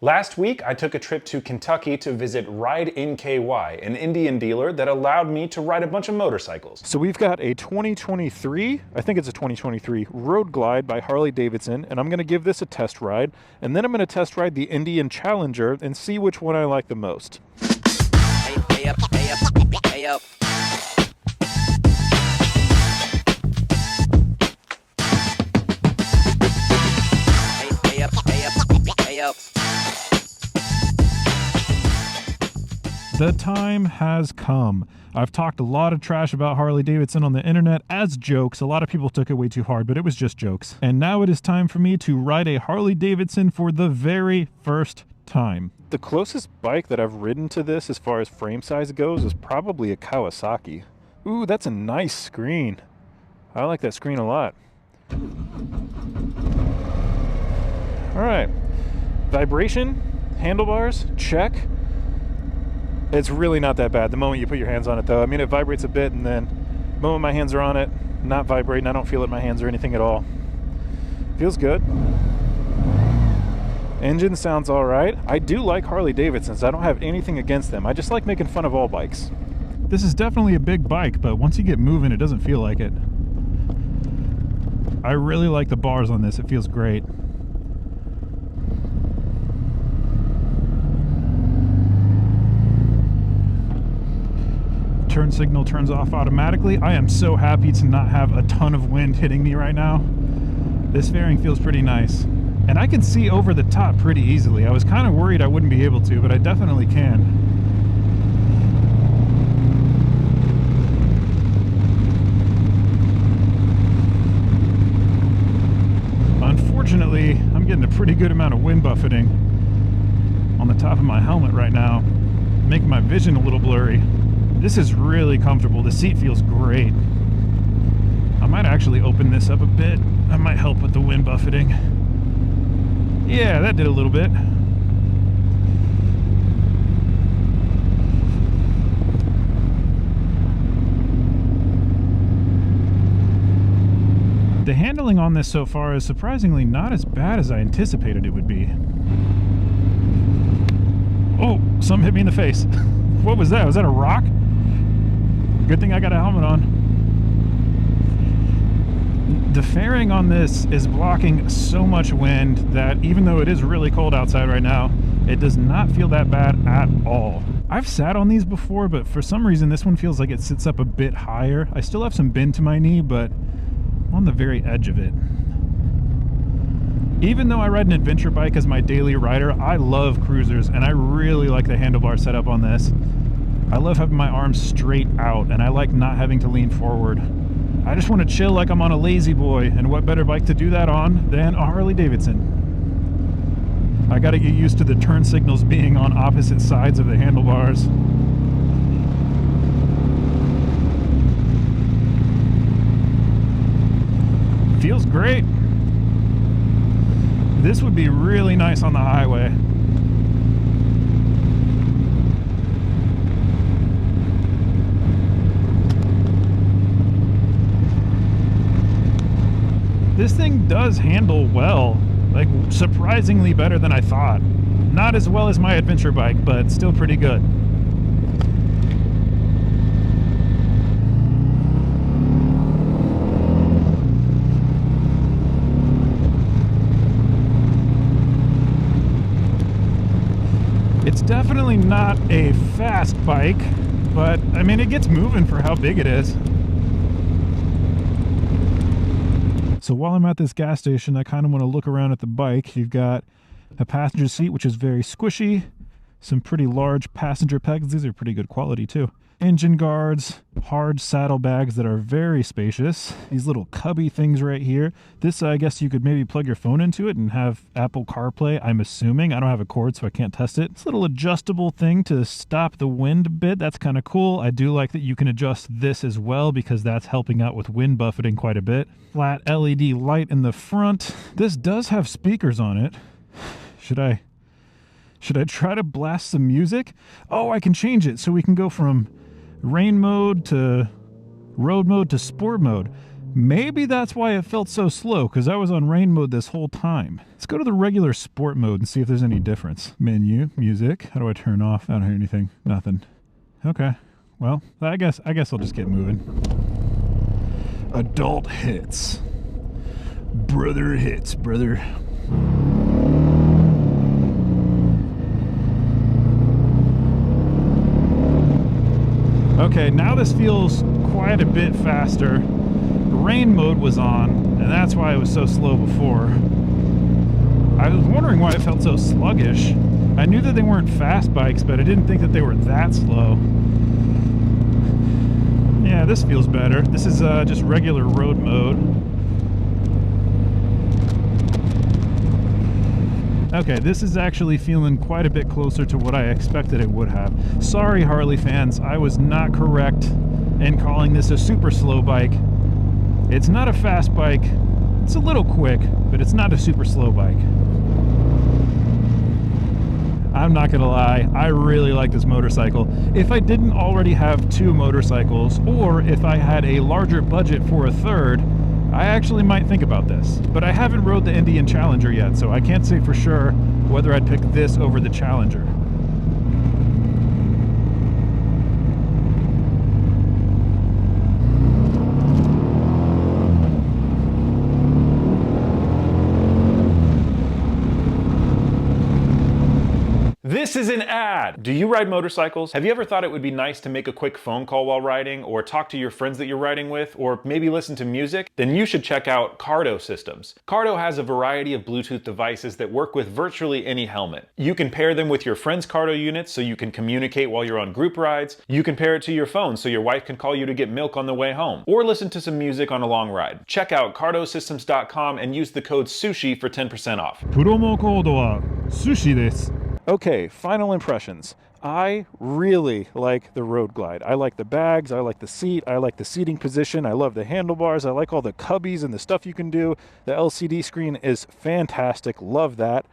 Last week, I took a trip to Kentucky to visit Ride in KY, an Indian dealer that allowed me to ride a bunch of motorcycles. So we've got a 2023, I think it's a 2023, Road Glide by Harley Davidson, and I'm going to give this a test ride, and then I'm going to test ride the Indian Challenger and see which one I like the most. Hey up, hey up, hey up. Hey up, hey up, hey up. The time has come. I've talked a lot of trash about Harley Davidson on the internet as jokes. A lot of people took it way too hard, but it was just jokes. And now it is time for me to ride a Harley Davidson for the very first time. The closest bike that I've ridden to this as far as frame size goes is probably a Kawasaki. Ooh, that's a nice screen. I like that screen a lot. All right. Vibration, handlebars, check. It's really not that bad the moment you put your hands on it, though. I mean, it vibrates a bit, and then the moment my hands are on it, not vibrating. I don't feel it in my hands or anything at all. Feels good. Engine sounds all right. I do like Harley Davidsons. I don't have anything against them. I just like making fun of all bikes. This is definitely a big bike, but once you get moving, it doesn't feel like it. I really like the bars on this. It feels great. Turn signal turns off automatically. I am so happy to not have a ton of wind hitting me right now. This fairing feels pretty nice. And I can see over the top pretty easily. I was kind of worried I wouldn't be able to, but I definitely can. Unfortunately, I'm getting a pretty good amount of wind buffeting on the top of my helmet right now, making my vision a little blurry. This is really comfortable. The seat feels great. I might actually open this up a bit. That might help with the wind buffeting. Yeah, that did a little bit. The handling on this so far is surprisingly not as bad as I anticipated it would be. Oh, something hit me in the face. What was that? Was that a rock? Good thing I got a helmet on. The fairing on this is blocking so much wind that even though it is really cold outside right now, it does not feel that bad at all. I've sat on these before, but for some reason this one feels like it sits up a bit higher. I still have some bend to my knee, but I'm on the very edge of it. Even though I ride an adventure bike as my daily rider, I love cruisers, and I really like the handlebar setup on this. I love having my arms straight out, and I like not having to lean forward. I just want to chill like I'm on a lazy boy, and what better bike to do that on than a Harley Davidson. I gotta get used to the turn signals being on opposite sides of the handlebars. Feels great. This would be really nice on the highway. This thing does handle well, like surprisingly better than I thought. Not as well as my adventure bike, but still pretty good. It's definitely not a fast bike, but I mean, it gets moving for how big it is. So while I'm at this gas station, I kind of want to look around at the bike. You've got a passenger seat, which is very squishy. Some pretty large passenger pegs. These are pretty good quality too. Engine guards, hard saddlebags that are very spacious. These little cubby things right here. This, I guess you could maybe plug your phone into it and have Apple CarPlay, I'm assuming. I don't have a cord, so I can't test it. This little adjustable thing to stop the wind a bit. That's kind of cool. I do like that you can adjust this as well because that's helping out with wind buffeting quite a bit. Flat LED light in the front. This does have speakers on it. Should I try to blast some music? Oh, I can change it so we can go from rain mode to road mode to sport mode. Maybe that's why it felt so slow, because I was on rain mode this whole time. Let's go to the regular sport mode and see if there's any difference. Menu, music. How do I turn off? I don't hear anything. Nothing. Okay. Well, I guess I'll just get moving. Adult hits. Brother hits, brother. Okay, now this feels quite a bit faster. Rain mode was on, and that's why it was so slow before. I was wondering why it felt so sluggish. I knew that they weren't fast bikes, but I didn't think that they were that slow. Yeah, this feels better. This is just regular road mode. Okay, this is actually feeling quite a bit closer to what I expected it would have. Sorry, Harley fans, I was not correct in calling this a super slow bike. It's not a fast bike. It's a little quick, but it's not a super slow bike. I'm not gonna lie, I really like this motorcycle. If I didn't already have two motorcycles, or if I had a larger budget for a third, I actually might think about this. But I haven't rode the Indian Challenger yet, so I can't say for sure whether I'd pick this over the Challenger. This is an ad! Do you ride motorcycles? Have you ever thought it would be nice to make a quick phone call while riding, or talk to your friends that you're riding with, or maybe listen to music? Then you should check out Cardo systems. Cardo has a variety of Bluetooth devices that work with virtually any helmet. You can pair them with your friend's Cardo units so you can communicate while you're on group rides. You can pair it to your phone so your wife can call you to get milk on the way home, or listen to some music on a long ride. Check out cardosystems.com and use the code SUSHI for 10% off. Promo code wa Sushi desu. Okay, final impressions. I really like the Road Glide. I like the bags, I like the seat, I like the seating position, I love the handlebars, I like all the cubbies and the stuff you can do. The LCD screen is fantastic, love that.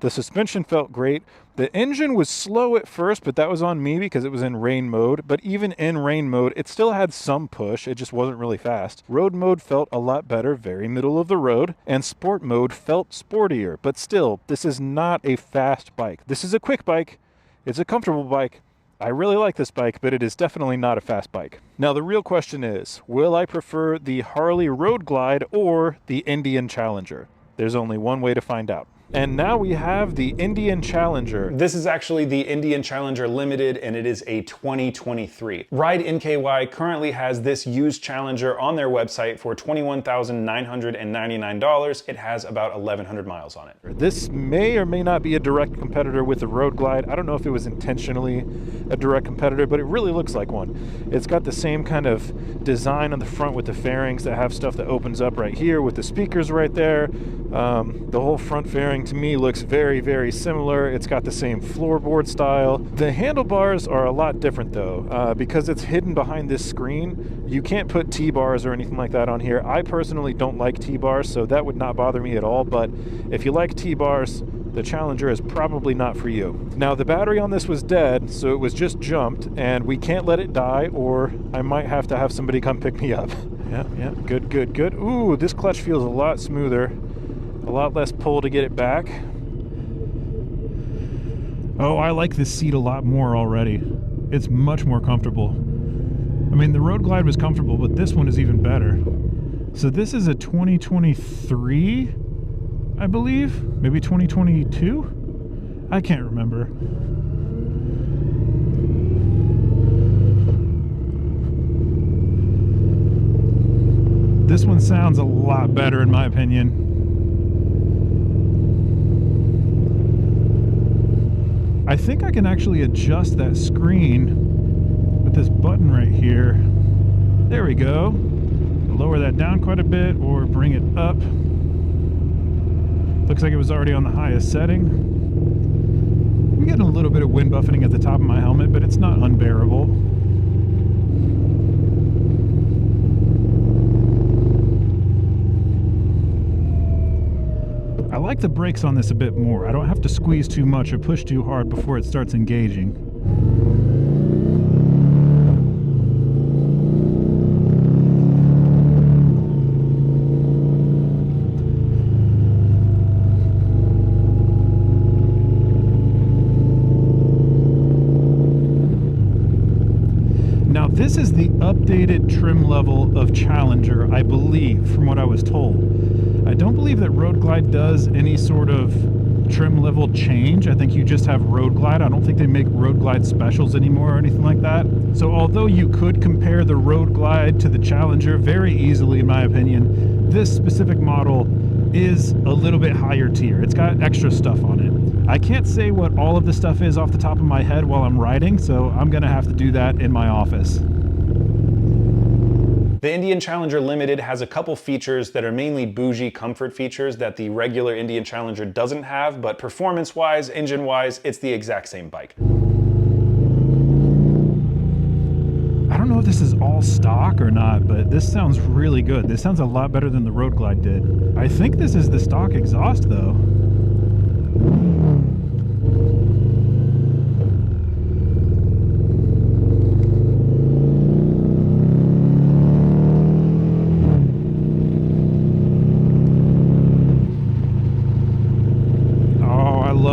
The suspension felt great. The engine was slow at first, but that was on me because it was in rain mode. But even in rain mode, it still had some push. It just wasn't really fast. Road mode felt a lot better, very middle of the road. And sport mode felt sportier. But still, this is not a fast bike. This is a quick bike. It's a comfortable bike. I really like this bike, but it is definitely not a fast bike. Now, the real question is, will I prefer the Harley Road Glide or the Indian Challenger? There's only one way to find out. And now we have the Indian Challenger. This is actually the Indian Challenger Limited, and it is a 2023. Ride NKY currently has this used Challenger on their website for $21,999. It has about 1,100 miles on it. This may or may not be a direct competitor with the Road Glide. I don't know if it was intentionally a direct competitor, but it really looks like one. It's got the same kind of design on the front with the fairings that have stuff that opens up right here with the speakers right there. The whole front fairing to me looks very, very similar. It's got the same floorboard style. The handlebars are a lot different though, because it's hidden behind this screen. You can't put T-bars or anything like that on here. I personally don't like T-bars, so that would not bother me at all, but if you like T-bars, the Challenger is probably not for you. Now, the battery on this was dead, so it was just jumped, and we can't let it die, or I might have to have somebody come pick me up. Yeah, good, good, good. Ooh, this clutch feels a lot smoother. A lot less pull to get it back. Oh, I like this seat a lot more already. It's much more comfortable. I mean, the Road Glide was comfortable, but this one is even better. So this is a 2023, I believe? Maybe 2022? I can't remember. This one sounds a lot better in my opinion. I think I can actually adjust that screen with this button right here. There we go. Lower that down quite a bit or bring it up. Looks like it was already on the highest setting. I'm getting a little bit of wind buffeting at the top of my helmet, but it's not unbearable. I like the brakes on this a bit more. I don't have to squeeze too much or push too hard before it starts engaging. This is the updated trim level of Challenger, I believe, from what I was told. I don't believe that Road Glide does any sort of trim level change. I think you just have Road Glide. I don't think they make Road Glide specials anymore or anything like that. So although you could compare the Road Glide to the Challenger very easily, in my opinion, this specific model is a little bit higher tier. It's got extra stuff on it. I can't say what all of the stuff is off the top of my head while I'm riding, so I'm gonna have to do that in my office. The Indian Challenger Limited has a couple features that are mainly bougie comfort features that the regular Indian Challenger doesn't have, but performance-wise, engine-wise, it's the exact same bike. I don't know if this is all stock or not, but this sounds really good. This sounds a lot better than the Road Glide did. I think this is the stock exhaust though.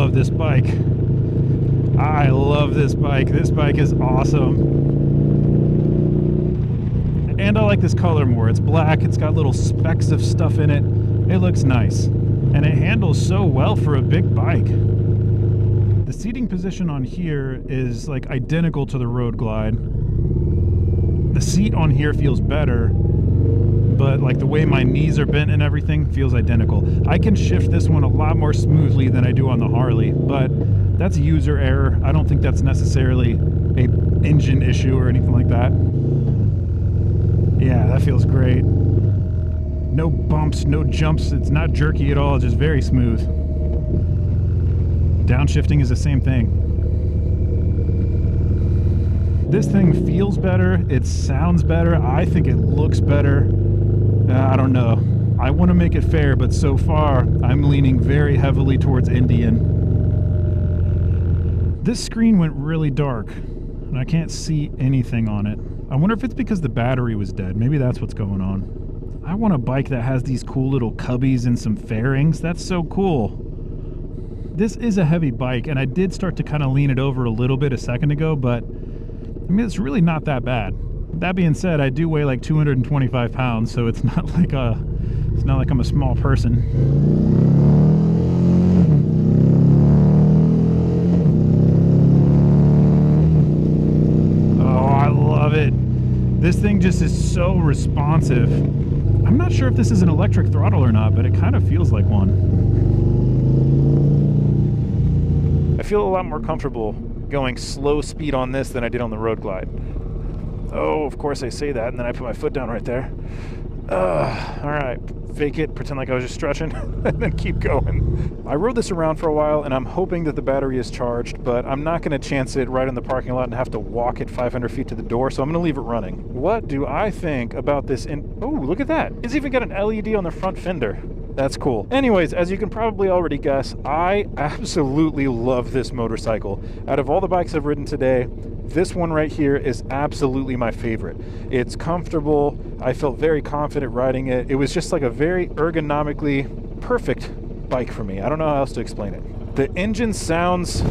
This bike. I love this bike. This bike is awesome. And I like this color more. It's black, it's got little specks of stuff in it. It looks nice. And it handles so well for a big bike. The seating position on here is like identical to the Road Glide. The seat on here feels better, but like the way my knees are bent and everything feels identical. I can shift this one a lot more smoothly than I do on the Harley, but that's user error. I don't think that's necessarily a engine issue or anything like that. Yeah, that feels great. No bumps, no jumps. It's not jerky at all. It's just very smooth. Downshifting is the same thing. This thing feels better. It sounds better. I think it looks better. I don't know. I want to make it fair, but so far I'm leaning very heavily towards Indian. This screen went really dark and I can't see anything on it. I wonder if it's because the battery was dead. Maybe that's what's going on. I want a bike that has these cool little cubbies and some fairings. That's so cool. This is a heavy bike, and I did start to kind of lean it over a little bit a second ago, but I mean, it's really not that bad. That being said, I do weigh like 225 pounds, so it's not like I'm a small person. Oh, I love it. This thing just is so responsive. I'm not sure if this is an electric throttle or not, but it kind of feels like one. I feel a lot more comfortable going slow speed on this than I did on the Road Glide. Oh, of course I say that, and then I put my foot down right there. All right, fake it, pretend like I was just stretching, and then keep going. I rode this around for a while, and I'm hoping that the battery is charged, but I'm not going to chance it right in the parking lot and have to walk it 500 feet to the door, so I'm going to leave it running. What do I think about this? Oh, look at that. It's even got an LED on the front fender. That's cool. Anyways, as you can probably already guess, I absolutely love this motorcycle. Out of all the bikes I've ridden today, this one right here is absolutely my favorite. It's comfortable. I felt very confident riding it. It was just like a very ergonomically perfect bike for me. I don't know how else to explain it. The engine sounds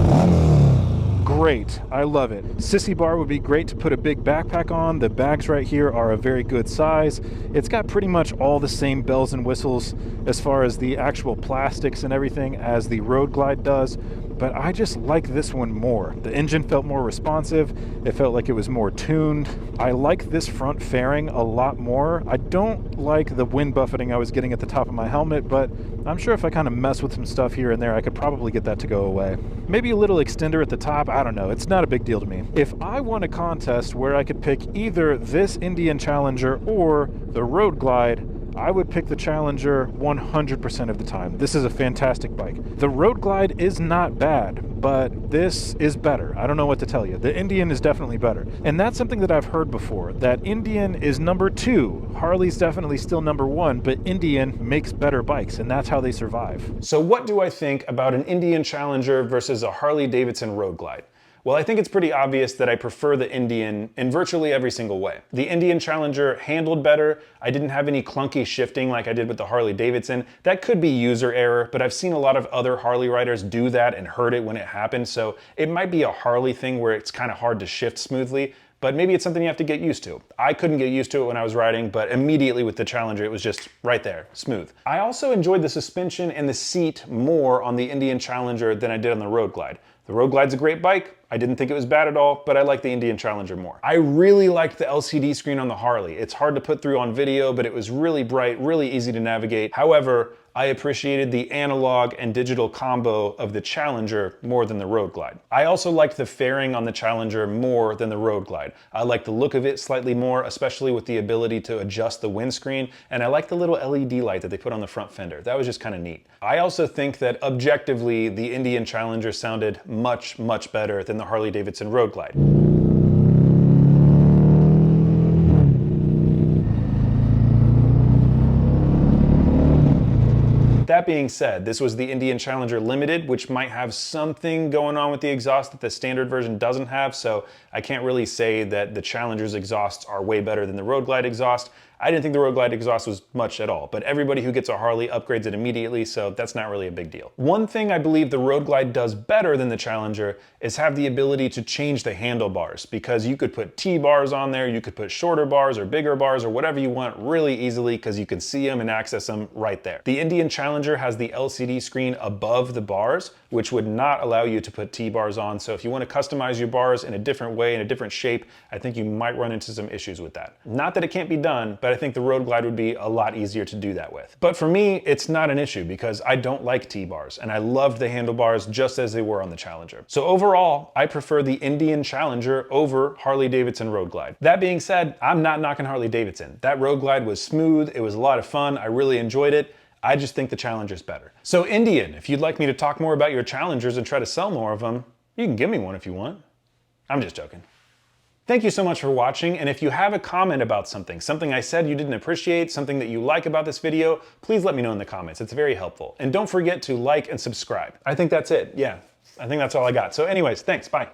great. I love it. Sissy bar would be great to put a big backpack on. The bags right here are a very good size. It's got pretty much all the same bells and whistles as far as the actual plastics and everything as the Road Glide does, but I just like this one more. The engine felt more responsive. It felt like it was more tuned. I like this front fairing a lot more. I don't like the wind buffeting I was getting at the top of my helmet, but I'm sure if I kind of mess with some stuff here and there, I could probably get that to go away. Maybe a little extender at the top. I don't know. It's not a big deal to me. If I won a contest where I could pick either this Indian Challenger or the Road Glide, I would pick the Challenger 100% of the time. This is a fantastic bike. The Road Glide is not bad, but this is better. I don't know what to tell you. The Indian is definitely better. And that's something that I've heard before, that Indian is number 2. Harley's definitely still number 1, but Indian makes better bikes, and that's how they survive. So what do I think about an Indian Challenger versus a Harley Davidson Road Glide? Well, I think it's pretty obvious that I prefer the Indian in virtually every single way. The Indian Challenger handled better. I didn't have any clunky shifting like I did with the Harley Davidson. That could be user error, but I've seen a lot of other Harley riders do that and heard it when it happened, so it might be a Harley thing where it's kind of hard to shift smoothly. but maybe it's something you have to get used to. I couldn't get used to it when I was riding, but immediately with the Challenger, it was just right there, smooth. I also enjoyed the suspension and the seat more on the Indian Challenger than I did on the Road Glide. The Road Glide's a great bike. I didn't think it was bad at all, but I like the Indian Challenger more. I really liked the LCD screen on the Harley. It's hard to put through on video, but it was really bright, really easy to navigate. However, I appreciated the analog and digital combo of the Challenger more than the Road Glide. I also liked the fairing on the Challenger more than the Road Glide. I like the look of it slightly more, especially with the ability to adjust the windscreen, and I like the little LED light that they put on the front fender. That was just kind of neat. I also think that objectively, the Indian Challenger sounded much, much better than the Harley Davidson Road Glide. That being said, this was the Indian Challenger Limited, which might have something going on with the exhaust that the standard version doesn't have, so I can't really say that the Challenger's exhausts are way better than the Road Glide exhaust. I didn't think the Road Glide exhaust was much at all, but everybody who gets a Harley upgrades it immediately, so that's not really a big deal. One thing I believe the Road Glide does better than the Challenger is have the ability to change the handlebars, because you could put T-bars on there, you could put shorter bars or bigger bars or whatever you want really easily because you can see them and access them right there. The Indian Challenger has the LCD screen above the bars, which would not allow you to put T-bars on, so if you want to customize your bars in a different way, in a different shape, I think you might run into some issues with that. Not that it can't be done, but I think the Road Glide would be a lot easier to do that with. But for me, it's not an issue because I don't like T-bars, and I loved the handlebars just as they were on the Challenger. So overall, I prefer the Indian Challenger over Harley Davidson Road Glide. That being said, I'm not knocking Harley Davidson. That Road Glide was smooth, it was a lot of fun, I really enjoyed it. I just think the Challenger's better. So Indian, if you'd like me to talk more about your Challengers and try to sell more of them, you can give me one if you want. I'm just joking. Thank you so much for watching, and if you have a comment about something I said you didn't appreciate, something that you like about this video, please let me know in the comments. It's very helpful. And don't forget to like and subscribe. I think that's it. Yeah, I think that's all I got. So anyways, thanks. Bye.